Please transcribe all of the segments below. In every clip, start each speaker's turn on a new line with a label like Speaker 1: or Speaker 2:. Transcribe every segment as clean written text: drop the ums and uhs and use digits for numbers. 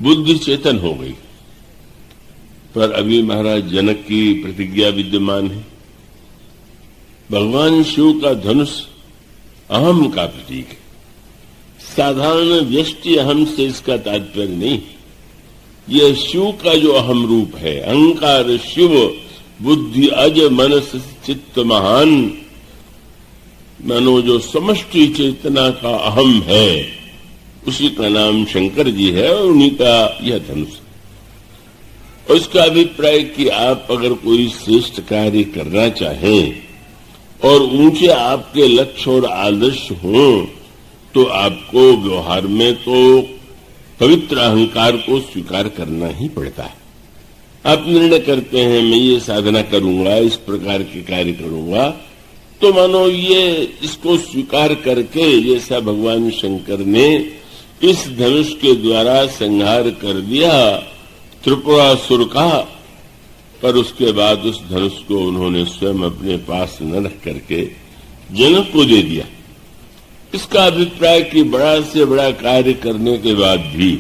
Speaker 1: बुद्धि चेतन हो गई। पर अभी महाराज जनक की प्रतिज्ञा विद्यमान है। भगवान शिव का धनुष अहम का प्रतीक है। साधारण व्यष्टि अहम से इसका तात्पर्य नहीं। यह शिव का जो अहम रूप है, अहंकार शिव बुद्धि अज मनस चित्त महान, मानो जो समष्टि चेतना का अहम है, उसी का नाम शंकर जी है और उन्हीं का यह धनुष। और इसका अभिप्राय कि आप अगर कोई श्रेष्ठ कार्य करना चाहें और ऊंचे आपके लक्ष्य और आदर्श हों, तो आपको व्यवहार में तो पवित्र अहंकार को स्वीकार करना ही पड़ता है। आप निर्णय करते हैं मैं ये साधना करूंगा, इस प्रकार के कार्य करूंगा, तो मानो ये इसको स्वीकार करके, जैसा भगवान शंकर ने इस धनुष के द्वारा संहार कर दिया त्रिपुरासुर का, पर उसके बाद उस धनुष को उन्होंने स्वयं अपने पास न रख करके जनक को दे दिया। इसका अभिप्राय कि बड़ा से बड़ा कार्य करने के बाद भी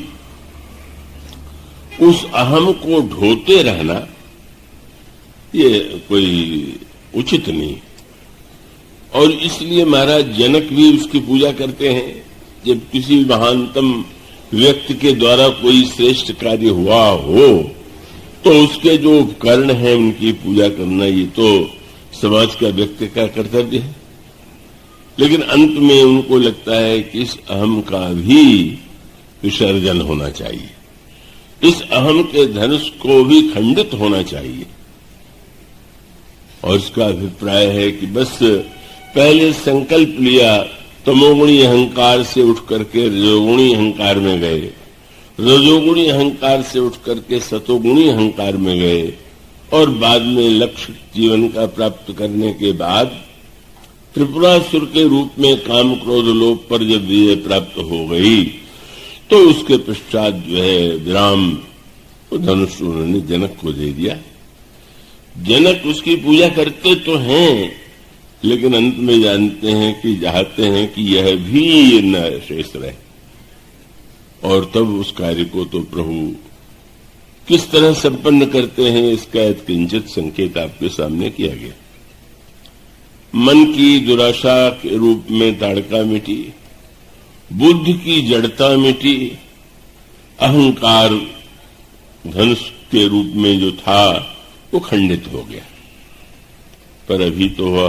Speaker 1: उस अहम को ढोते रहना ये कोई उचित नहीं। और इसलिए महाराज जनक भी उसकी पूजा करते हैं। जब किसी महानतम व्यक्ति के द्वारा कोई श्रेष्ठ कार्य हुआ हो, तो उसके जो उपकरण हैं उनकी पूजा करना ये तो समाज का व्यक्ति का कर्तव्य है। लेकिन अंत में उनको लगता है कि इस अहम का भी विसर्जन होना चाहिए, इस अहम के धनुष को भी खंडित होना चाहिए। और इसका अभिप्राय है कि बस पहले संकल्प लिया, तमोगुणी अहंकार से उठ करके रजोगुणी अहंकार में गए, रजोगुणी अहंकार से उठ करके सतोगुणी अहंकार में गए, और बाद में लक्ष्य जीवन का प्राप्त करने के बाद त्रिपुरासुर के रूप में काम क्रोध लोभ पर जब विजय प्राप्त हो गई, तो उसके पश्चात जो है विराम धनुष उन्होंने जनक को दे दिया। जनक उसकी पूजा करते तो हैं, लेकिन अंत में जानते हैं कि चाहते हैं कि यह भी न शेष रहे। और तब उस कार्य को तो प्रभु किस तरह संपन्न करते हैं, इसका एक किंचित संकेत आपके सामने किया गया। मन की दुराशा के रूप में ताड़का मिटी, बुद्धि की जड़ता मिटी, अहंकार धनुष के रूप में जो था वो खंडित हो गया। पर अभी तो वह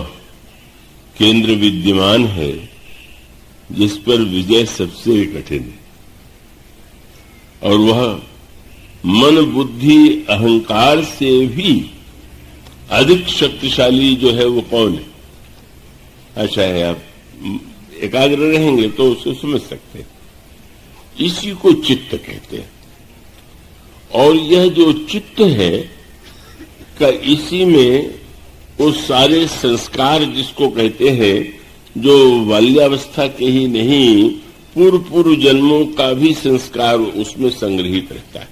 Speaker 1: केंद्र विद्यमान है जिस पर विजय सबसे कठिन है, और वह मन बुद्धि अहंकार से भी अधिक शक्तिशाली जो है वो कौन है? अच्छा है, आप एकाग्र रहेंगे तो उसे समझ सकते हैं। इसी को चित्त कहते हैं। और यह जो चित्त है का इसी में वो सारे संस्कार जिसको कहते हैं, जो बाल्यावस्था के ही नहीं पूर्व पूर्व जन्मों का भी संस्कार उसमें संग्रहित रहता है।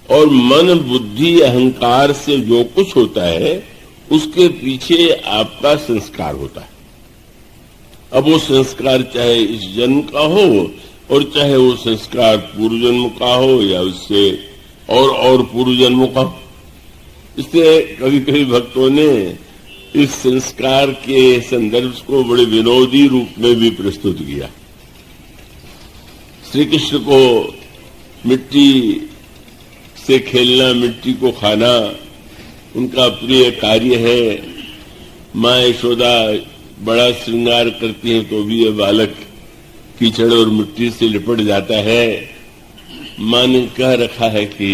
Speaker 1: और मन बुद्धि अहंकार से जो कुछ होता है उसके पीछे आपका संस्कार होता है। अब वो संस्कार चाहे इस जन्म का हो और चाहे वो संस्कार पूर्व जन्म का हो या उससे और पूर्व जन्मों का हो। इसलिए कभी कभी भक्तों ने इस संस्कार के संदर्भ को बड़े विनोदी रूप में भी प्रस्तुत किया। श्री कृष्ण को मिट्टी से खेलना, मिट्टी को खाना उनका प्रिय कार्य है। माँ यशोदा बड़ा श्रृंगार करती है तो भी यह बालक कीचड़ और मिट्टी से लिपट जाता है। माँ ने कह रखा है कि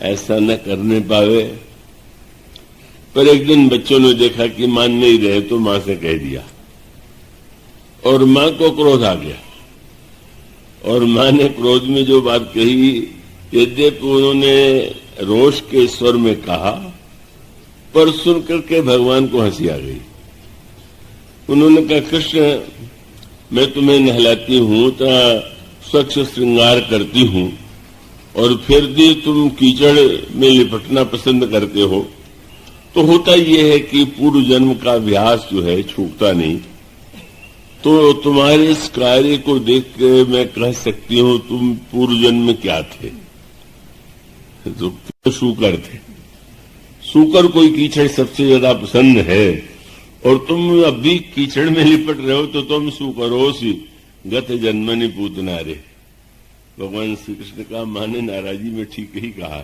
Speaker 1: ऐसा न करने पावे, पर एक दिन बच्चों ने देखा कि मान नहीं रहे तो माँ से कह दिया और माँ को क्रोध आ गया। और माँ ने क्रोध में जो बात कही, यद्यपि उन्होंने रोष के स्वर में कहा, पर सुनकर के भगवान को हंसी आ गई। उन्होंने कहा, कृष्ण मैं तुम्हें नहलाती हूं तो स्वच्छ श्रृंगार करती हूं और फिर भी तुम कीचड़ में लिपटना पसंद करते हो, तो होता यह है कि पूर्व जन्म का अभ्यास जो है छूटता नहीं तो तुम्हारे इस कार्य को देख के मैं कह सकती हूं तुम पूर्व जन्म में क्या थे। तो शूकर थे। शूकर कोई कीचड़ सबसे ज्यादा पसंद है और तुम अभी कीचड़ में लिपट रहे हो तो तुम शूकरोसी गत जन्मनि पूतना रे। भगवान श्री कृष्ण का माने नाराजी में ठीक ही कहा।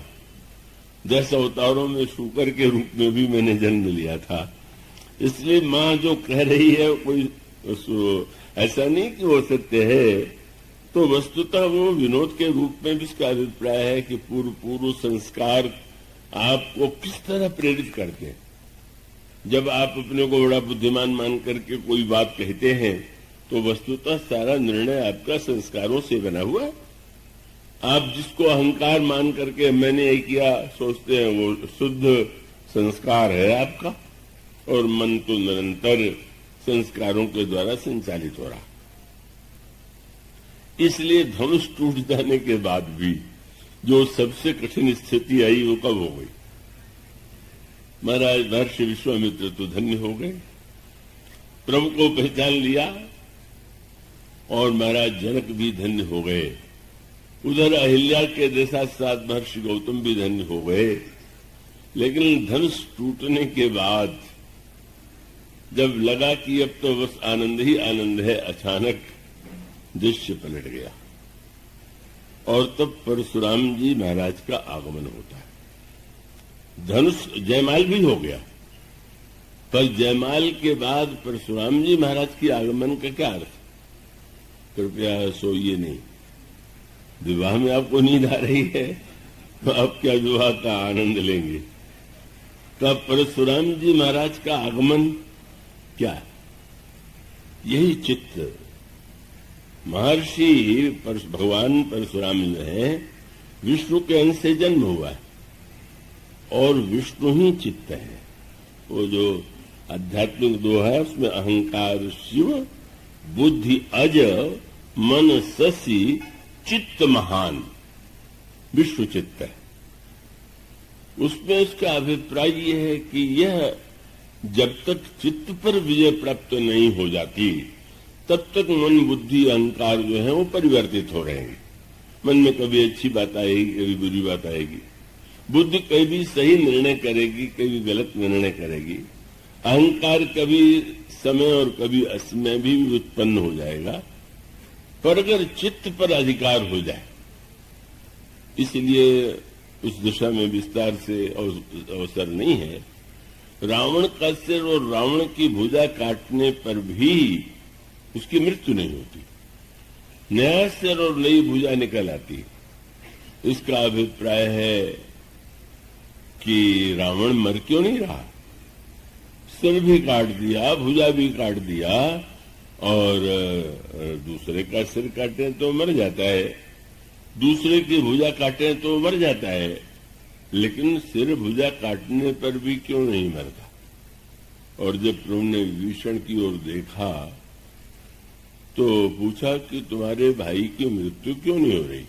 Speaker 1: 10 अवतारों में शूकर के रूप में भी मैंने जन्म लिया था। इसलिए माँ जो कह रही है कोई ऐसा नहीं कि वो सत्य है। तो वस्तुतः वो विनोद के रूप में भी इसका अभिप्राय है कि पूर्व संस्कार आपको किस तरह प्रेरित करते हैं। जब आप अपने को बड़ा बुद्धिमान मान करके कोई बात कहते हैं तो वस्तुतः सारा निर्णय आपका संस्कारों से बना हुआ है। आप जिसको अहंकार मान करके मैंने ये किया सोचते हैं वो शुद्ध संस्कार है आपका, और मन तो निरंतर संस्कारों के द्वारा संचालित हो रहा। इसलिए धनुष टूट जाने के बाद भी जो सबसे कठिन स्थिति आई वो कब हो गई? महाराज महर्षि विश्वामित्र तो धन्य हो गए, प्रभु को पहचान लिया, और महाराज जनक भी धन्य हो गए। उधर अहिल्या के देशा साथ महर्षि गौतम भी धन्य हो गए। लेकिन धनुष टूटने के बाद जब लगा कि अब तो बस आनंद ही आनंद है, अचानक दृश्य पलट गया और तब परशुराम जी महाराज का आगमन होता है। धनुष जयमाल भी हो गया, पर जयमाल के बाद परशुराम जी महाराज की आगमन का क्या अर्थ? कृपया सोइए नहीं। विवाह में आपको नींद आ रही है तो आप क्या विवाह का आनंद लेंगे? तब परशुराम जी महाराज का आगमन क्या है? यही चित्त। महर्षि भगवान परशुराम जो है विष्णु के अंश से जन्म हुआ है और विष्णु ही चित्त है। वो जो आध्यात्मिक दो है उसमें अहंकार शिव, बुद्धि अज, मन शशि, चित्त महान, विश्व चित्त है। उसमें इसका अभिप्राय यह है कि यह जब तक चित्त पर विजय प्राप्त नहीं हो जाती तब तक मन, बुद्धि, अहंकार जो है वो परिवर्तित हो रहेंगे। मन में कभी अच्छी बात आएगी, कभी बुरी बात आएगी। बुद्धि कभी सही निर्णय करेगी, कभी गलत निर्णय करेगी। अहंकार कभी समय और कभी असमय भी उत्पन्न हो जाएगा। पर अगर चित्त पर अधिकार हो जाए, इसलिए उस दिशा में विस्तार से अवसर नहीं है। रावण का सिर और रावण की भुजा काटने पर भी उसकी मृत्यु नहीं होती, नया सिर और नई भुजा निकल आती। इसका अभिप्राय है कि रावण मर क्यों नहीं रहा? सिर भी काट दिया, भुजा भी काट दिया, और दूसरे का सिर काटे तो मर जाता है, दूसरे की भुजा काटे तो मर जाता है, लेकिन सिर भुजा काटने पर भी क्यों नहीं मरता? और जब प्रभु ने विभीषण की ओर देखा तो पूछा कि तुम्हारे भाई की मृत्यु क्यों नहीं हो रही?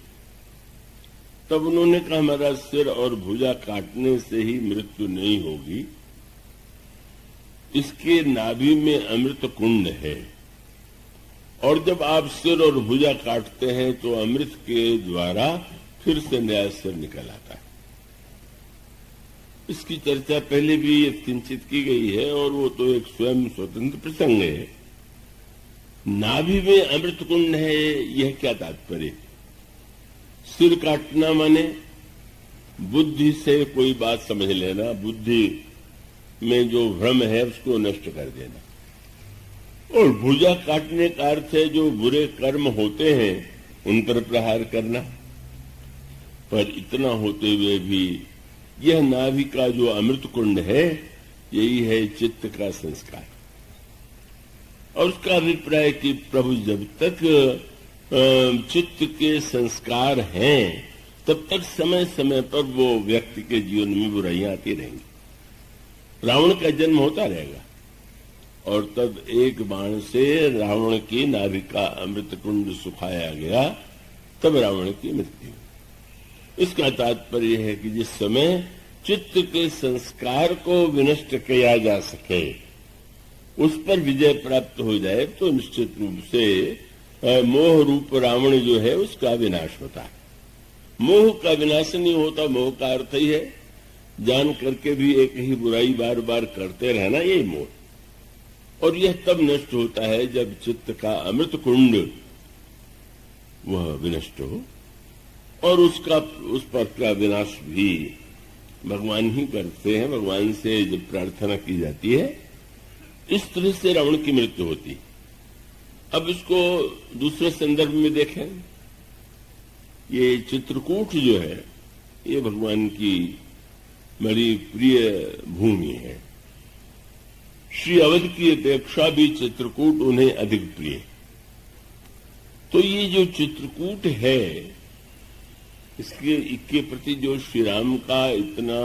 Speaker 1: तब उन्होंने कहा हमारा सिर और भुजा काटने से ही मृत्यु नहीं होगी, इसके नाभि में अमृत कुंड है, और जब आप सिर और भुजा काटते हैं तो अमृत के द्वारा फिर से नया सिर निकल आता है। इसकी चर्चा पहले भी किंचित की गई है और वो तो एक स्वयं स्वतंत्र प्रसंग है। नाभि में अमृत कुंड है, यह क्या तात्पर्य? सिर काटना माने बुद्धि से कोई बात समझ लेना, बुद्धि में जो भ्रम है उसको नष्ट कर देना, और भुजा काटने का अर्थ है जो बुरे कर्म होते हैं उन पर प्रहार करना। पर इतना होते हुए भी यह नाभि का जो अमृत कुंड है यही है चित्त का संस्कार। और उसका अभिप्राय कि प्रभु जब तक चित्त के संस्कार हैं तब तक समय समय पर वो व्यक्ति के जीवन में बुराइयां आती रहेंगी। रावण का जन्म होता रहेगा और तब एक बाण से रावण की नाभि का अमृत कुंड सुखाया गया, तब रावण की मृत्यु। इसका तात्पर्य है कि जिस समय चित्त के संस्कार को विनष्ट किया जा सके उस पर विजय प्राप्त हो जाए तो निश्चित रूप से मोह रूप रावण जो है उसका विनाश होता है। मोह का विनाश नहीं होता। मोह का अर्थ ही है जान करके भी एक ही बुराई बार बार करते रहना, यही मोह। और यह तब नष्ट होता है जब चित्त का अमृत कुंड वह विनष्ट हो, और उस पर का विनाश भी भगवान ही करते हैं। भगवान से जब प्रार्थना की जाती है इस तरह से रावण की मृत्यु होती। अब इसको दूसरे संदर्भ में देखें। ये चित्रकूट जो है ये भगवान की बड़ी प्रिय भूमि है। श्री अवध की अपेक्षा भी चित्रकूट उन्हें अधिक प्रिय। तो ये जो चित्रकूट है इसके प्रति जो श्री राम का इतना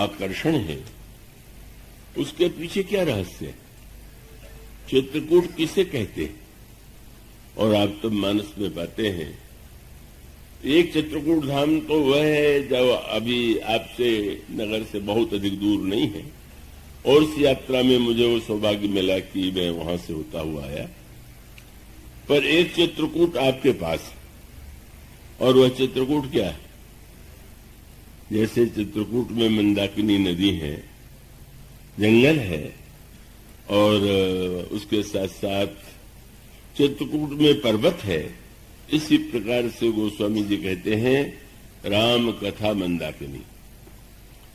Speaker 1: आकर्षण है उसके पीछे क्या रहस्य है? चित्रकूट किसे कहते हैं? और आप तो मानस में पाते हैं एक चित्रकूट धाम तो वह है जो अभी आपसे नगर से बहुत अधिक दूर नहीं है, और इस यात्रा में मुझे वो सौभाग्य मिला कि मैं वहां से होता हुआ आया। पर एक चित्रकूट आपके पास है, और वह चित्रकूट क्या है? जैसे चित्रकूट में मंदाकिनी नदी है, जंगल है, और उसके साथ साथ चित्रकूट में पर्वत है। इसी प्रकार से गोस्वामी जी कहते हैं राम कथा मंदाकिनी।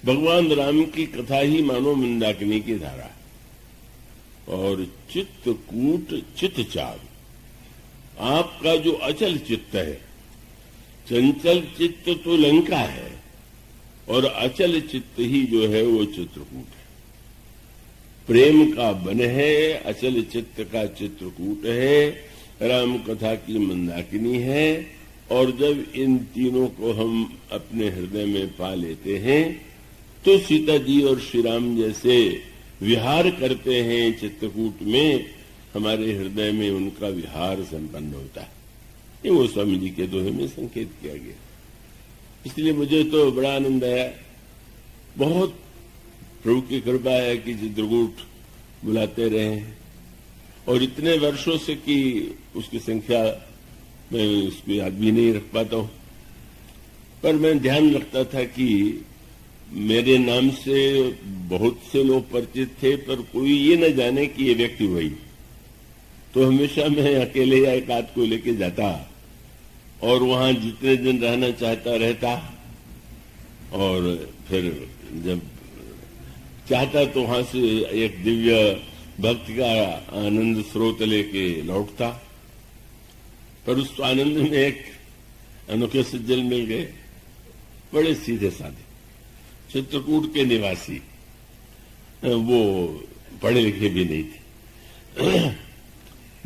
Speaker 1: भगवान राम की कथा ही मानो मंदाकिनी की धारा है। और चित्रकूट चित्तचार, आपका जो अचल चित्त है, चंचल चित्त तो लंका है और अचल चित्त ही जो है वो चित्रकूट है। प्रेम का वन है, अचल चित्त का चित्रकूट है, राम कथा की मंदाकिनी है। और जब इन तीनों को हम अपने हृदय में पा लेते हैं तो सीता जी और श्री राम जैसे विहार करते हैं चित्रकूट में, हमारे हृदय में उनका विहार संपन्न होता है। ये वो स्वामी जी के दोहे में संकेत किया गया। इसलिए मुझे तो बड़ा आनंद आया। बहुत प्रभु की कृपा है कि चित्रकूट बुलाते रहे, और इतने वर्षों से कि उसकी संख्या मैं उसको याद भी नहीं रख पाता हूं। पर मैं ध्यान रखता था कि मेरे नाम से बहुत से लोग परिचित थे, पर कोई ये न जाने कि ये व्यक्ति वही। तो हमेशा मैं अकेले या एक आध को लेके जाता और वहां जितने दिन रहना चाहता रहता, और फिर जब चाहता तो वहां से एक दिव्य भक्ति का आनंद स्रोत लेके लौटता। पर उस आनंद में एक अनोखे सज्जन मिल गए, बड़े सीधे साधे चित्रकूट के निवासी। वो पढ़े लिखे भी नहीं थे।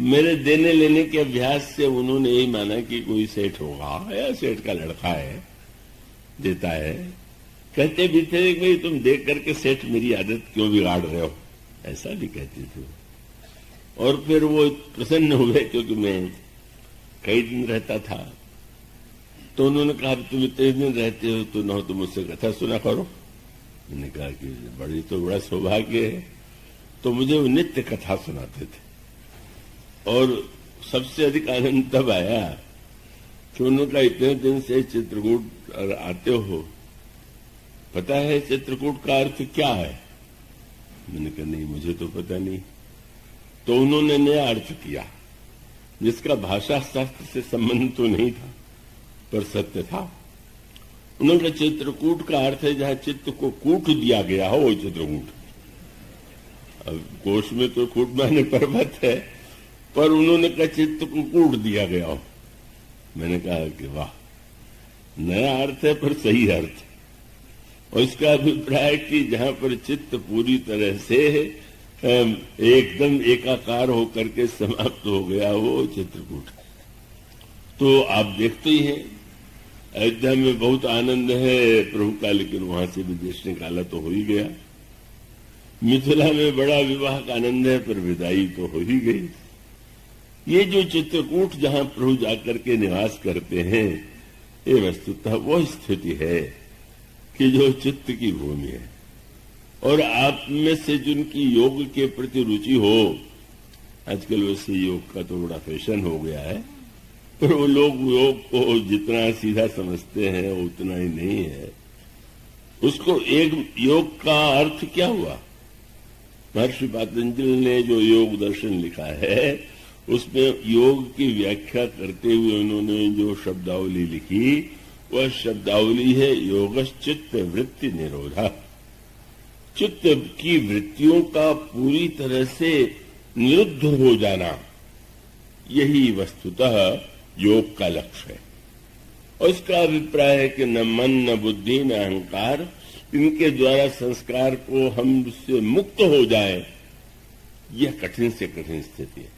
Speaker 1: मेरे देने लेने के अभ्यास से उन्होंने यही माना कि कोई सेठ होगा या सेठ का लड़का है, देता है। कहते भी थे कि भाई तुम देख करके सेठ मेरी आदत क्यों बिगाड़ रहे हो, ऐसा भी कहते थे। और फिर वो प्रसन्न हुए क्योंकि मैं कई दिन रहता था। तो उन्होंने कहा तुम इतने दिन रहते हो तो न तो मुझसे कथा सुना करो। मैंने कहा कि बड़ा सौभाग्य है। तो मुझे वो नित्य कथा सुनाते थे, और सबसे अधिक आनंद तब आया कि उन्होंने कहा इतने दिन से चित्रकूट आते हो, पता है चित्रकूट का अर्थ क्या है? मैंने कहा नहीं, मुझे तो पता नहीं। तो उन्होंने नया अर्थ किया जिसका भाषा शास्त्र से संबंध तो नहीं था पर सत्य था। उन्होंने कहा चित्रकूट का अर्थ है जहां चित्त को कूट दिया गया हो वो चित्रकूट। अब कोश में तो कूट माने पर्वत है, पर उन्होंने कहा चित्त को कूट दिया गया हो। मैंने कहा कि वाह, नया अर्थ है पर सही अर्थ। और इसका अभिप्राय कि जहां पर चित्त पूरी तरह से एकदम एकाकार होकर के समाप्त हो गया वो चित्रकूट। तो आप देखते ही हैं अयोध्या में बहुत आनंद है प्रभु का, लेकिन वहां से विदेश निकाला तो हो ही गया। मिथिला में बड़ा विवाह का आनंद है पर विदाई तो हो ही गई। ये जो चित्रकूट जहां प्रभु जाकर के निवास करते हैं, ये वस्तुतः वो स्थिति है कि जो चित्त की भूमि है। और आप में से जिनकी योग के प्रति रुचि हो, आजकल वैसे योग का तो बड़ा फैशन हो गया है, पर वो लोग योग को जितना सीधा समझते हैं वो उतना ही नहीं है। उसको एक योग का अर्थ क्या हुआ? महर्षि पतंजलि ने जो योग दर्शन लिखा है उसमें योग की व्याख्या करते हुए उन्होंने जो शब्दावली लिखी, वह शब्दावली है योगश्चित्त वृत्ति निरोधा। चित्त की वृत्तियों का पूरी तरह से निरुद्ध हो जाना, यही वस्तुतः योग का लक्ष्य है। और इसका अभिप्राय है कि न मन, न बुद्धि, न अहंकार, इनके द्वारा संस्कार को हम उससे मुक्त हो जाए, यह कठिन से कठिन स्थिति है।